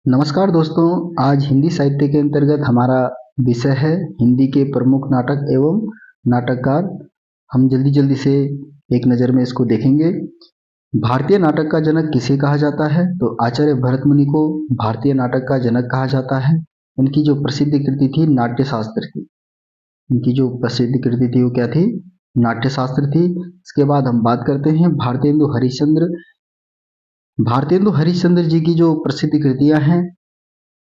नमस्कार दोस्तों, आज हिंदी साहित्य के अंतर्गत हमारा विषय है हिंदी के प्रमुख नाटक एवं नाटककार। हम जल्दी से एक नज़र में इसको देखेंगे। भारतीय नाटक का जनक किसे कहा जाता है? तो आचार्य भरत मुनि को भारतीय नाटक का जनक कहा जाता है। उनकी जो प्रसिद्ध कृति थी नाट्य शास्त्र थी। उनकी जो प्रसिद्ध कृति थी वो क्या थी? नाट्य शास्त्र थी। इसके बाद हम बात करते हैं भारतेंदु हरिश्चंद्र। भारतेंदु हरिश्चंद्र जी की जो प्रसिद्ध कृतियां हैं,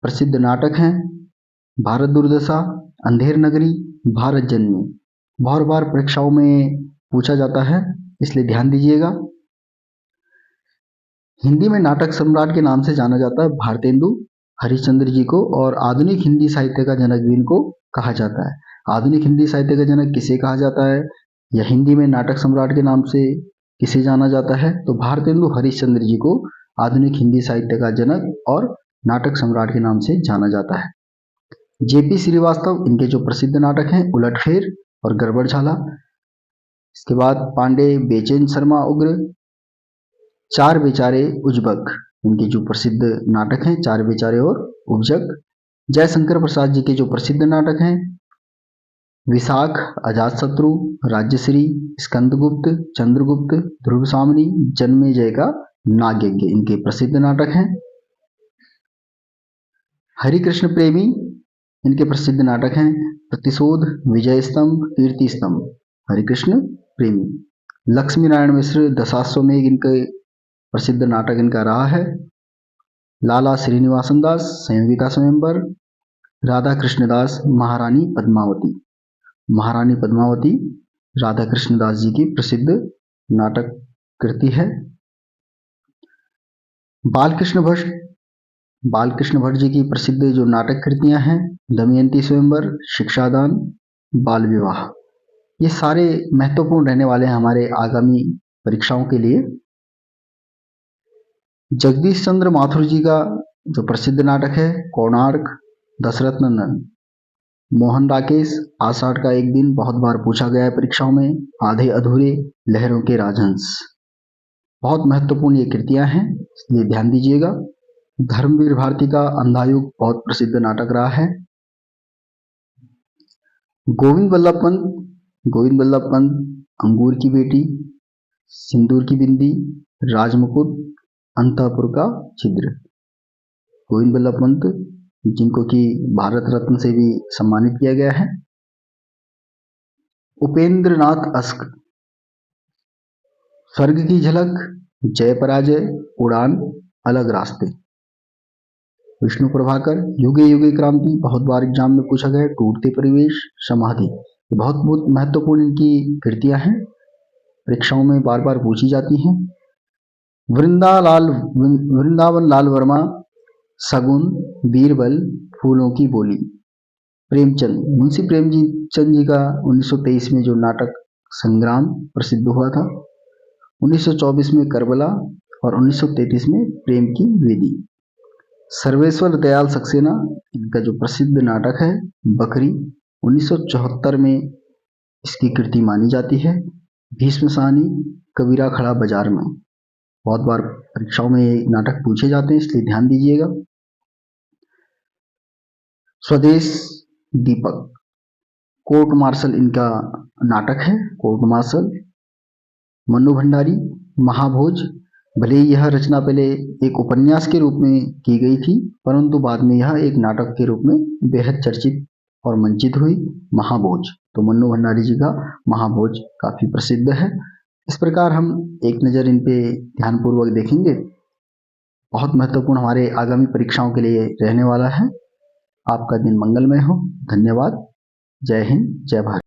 प्रसिद्ध नाटक हैं, भारत दुर्दशा, अंधेर नगरी, भारत जननी। बार बार परीक्षाओं में पूछा जाता है, इसलिए ध्यान दीजिएगा। हिंदी में नाटक सम्राट के नाम से जाना जाता है भारतेंदु हरिश्चंद्र जी को, और आधुनिक हिंदी साहित्य का जनक भी इनको कहा जाता है। आधुनिक हिंदी साहित्य का जनक किसे कहा जाता है, या हिंदी में नाटक सम्राट के नाम से किसे जाना जाता है? तो भारतेंदु हरिश्चंद्र जी को आधुनिक हिंदी साहित्य का जनक और नाटक सम्राट के नाम से जाना जाता है। जेपी श्रीवास्तव, इनके जो प्रसिद्ध नाटक हैं उलटफेर और गड़बड़झाला। इसके बाद पांडे बेचैन शर्मा उग्र, चार बेचारे उजबक, इनके जो प्रसिद्ध नाटक हैं चार बेचारे और उजबक। जयशंकर प्रसाद जी के जो प्रसिद्ध नाटक हैं विशाख, अजातशत्रु, राज्यश्री, स्कंदगुप्त, चंद्रगुप्त, ध्रुव सामनी, जन्मेजय का नागयज्ञ, इनके प्रसिद्ध नाटक हैं। हरिकृष्ण प्रेमी, इनके प्रसिद्ध नाटक हैं प्रतिशोध, विजय स्तंभ, कीर्ति स्तंभ। हरिकृष्ण प्रेमी। लक्ष्मी नारायण मिश्र, दशाश्वमेध, इनके प्रसिद्ध नाटक इनका रहा है। लाला श्रीनिवासन दास, संयोगिता स्वयंवर। राधा कृष्णदास, महारानी पद्मावती। महारानी पद्मावती राधा कृष्णदास जी की प्रसिद्ध नाटक कृति है। बालकृष्ण भट्ट, बालकृष्ण भट्ट जी की प्रसिद्ध जो नाटक कृतियां हैं दमयंती स्वयंवर, शिक्षादान, बाल विवाह। ये सारे महत्वपूर्ण रहने वाले हैं हमारे आगामी परीक्षाओं के लिए। जगदीश चंद्र माथुर जी का जो प्रसिद्ध नाटक है कोणार्क, दशरथ नंदन। मोहन राकेश, आषाढ़ का एक दिन, बहुत बार पूछा गया है परीक्षाओं में। आधे अधूरे, लहरों के राजहंस। बहुत महत्वपूर्ण ये कृतियां हैं, इसलिए ध्यान दीजिएगा। धर्मवीर भारती का अंधायुग बहुत प्रसिद्ध नाटक रहा है। गोविंद बल्लभ पंत, गोविंद बल्लभ पंत, अंगूर की बेटी, सिंदूर की बिंदी, राजमुकुट, अंतःपुर का छिद्र। गोविंद बल्लभ पंत, जिनको कि भारत रत्न से भी सम्मानित किया गया है। उपेंद्र नाथ अस्क, स्वर्ग की झलक, जय पराजय, उड़ान, अलग रास्ते। विष्णु प्रभाकर, युगे युगे क्रांति, बहुत बार एग्जाम में पूछा गया है। टूटते परिवेश, समाधि, ये बहुत महत्वपूर्ण इनकी कृतियां हैं, परीक्षाओं में बार बार पूछी जाती हैं। वृंदावन लाल वर्मा, सगुन, बीरबल, फूलों की बोली। प्रेमचंद, मुंशी प्रेमचंद जी का 1923 में जो नाटक संग्राम प्रसिद्ध हुआ था। 1924 में करबला और 1933 में प्रेम की वेदी। सर्वेश्वर दयाल सक्सेना, इनका जो प्रसिद्ध नाटक है बकरी, 1974 में इसकी कृति मानी जाती है। भीष्म साहनी, कबीरा खड़ा बाजार में, बहुत बार परीक्षाओं में ये नाटक पूछे जाते हैं, इसलिए ध्यान दीजिएगा। स्वदेश दीपक, कोर्ट मार्शल इनका नाटक है, कोर्ट मार्शल। मन्नू भंडारी, महाभोज, भले ही यह रचना पहले एक उपन्यास के रूप में की गई थी, परंतु बाद में यह एक नाटक के रूप में बेहद चर्चित और मंचित हुई। महाभोज, तो मन्नू भंडारी जी का महाभोज काफी प्रसिद्ध है। इस प्रकार हम एक नज़र इन पे ध्यानपूर्वक देखेंगे, बहुत महत्वपूर्ण हमारे आगामी परीक्षाओं के लिए रहने वाला है। आपका दिन मंगलमय हो। धन्यवाद। जय हिंद, जय भारत।